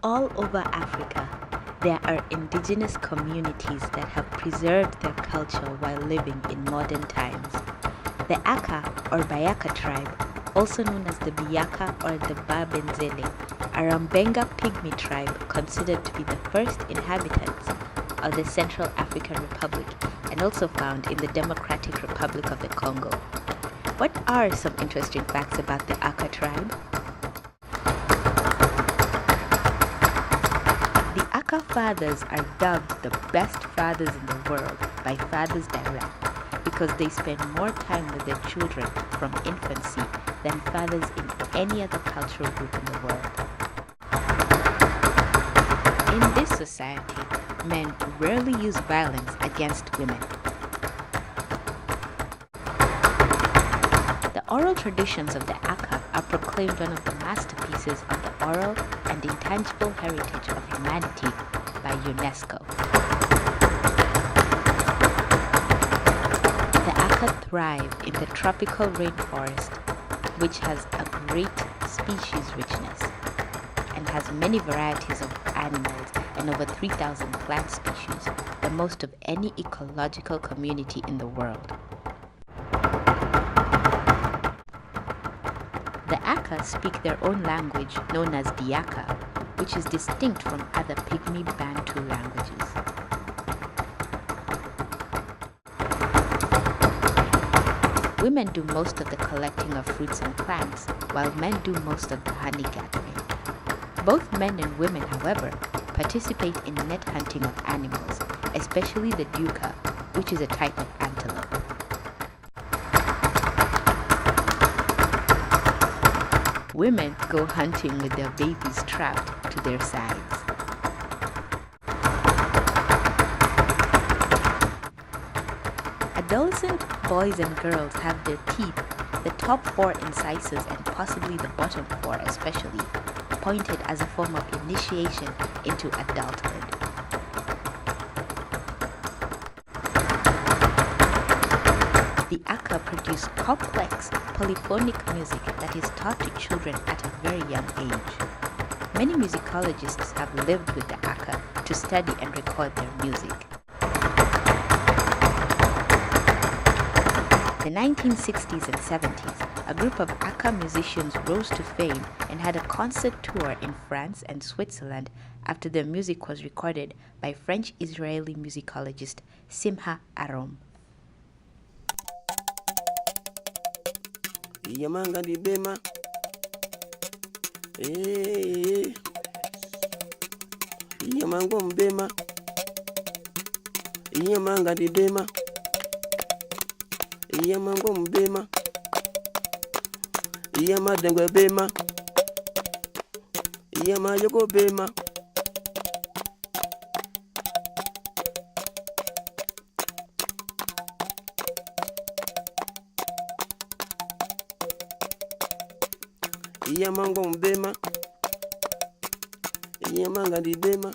All over Africa, there are indigenous communities that have preserved their culture while living in modern times. The Aka or Bayaka tribe, also known as the Biyaka or the Babenzele, are a Mbenga pygmy tribe considered to be the first inhabitants of the Central African Republic and also found in the Democratic Republic of the Congo. What are some interesting facts about the Aka tribe? The Aka fathers are dubbed the best fathers in the world by Fathers Direct because they spend more time with their children from infancy than fathers in any other cultural group in the world. In this society, men rarely use violence against women. The oral traditions of the Aka are proclaimed one of the masterpieces of the oral and intangible heritage of humanity by UNESCO. The Aka thrive in the tropical rainforest, which has a great species richness and has many varieties of animals and over 3,000 plant species, the most of any ecological community in the world. The Aka speak their own language known as Diaka, which is distinct from other Pygmy Bantu languages. Women do most of the collecting of fruits and plants, while men do most of the honey gathering. Both men and women, however, participate in net hunting of animals, especially the duiker, which is a type of antelope. Women go hunting with their babies strapped to their sides. Adolescent boys and girls have their teeth, the top 4 incisors and possibly the bottom 4 especially, pointed as a form of initiation into adulthood. The Aka produce complex, polyphonic music that is taught to children at a very young age. Many musicologists have lived with the Aka to study and record their music. In the 1960s and 70s, a group of Aka musicians rose to fame and had a concert tour in France and Switzerland after their music was recorded by French-Israeli musicologist Simha Arom. Yamanga di bema, yamango mbema, yamanga di bema, yamango mbema, yamadengwe bema, yamayogo bema. Yamango mbema, yamanga di bema.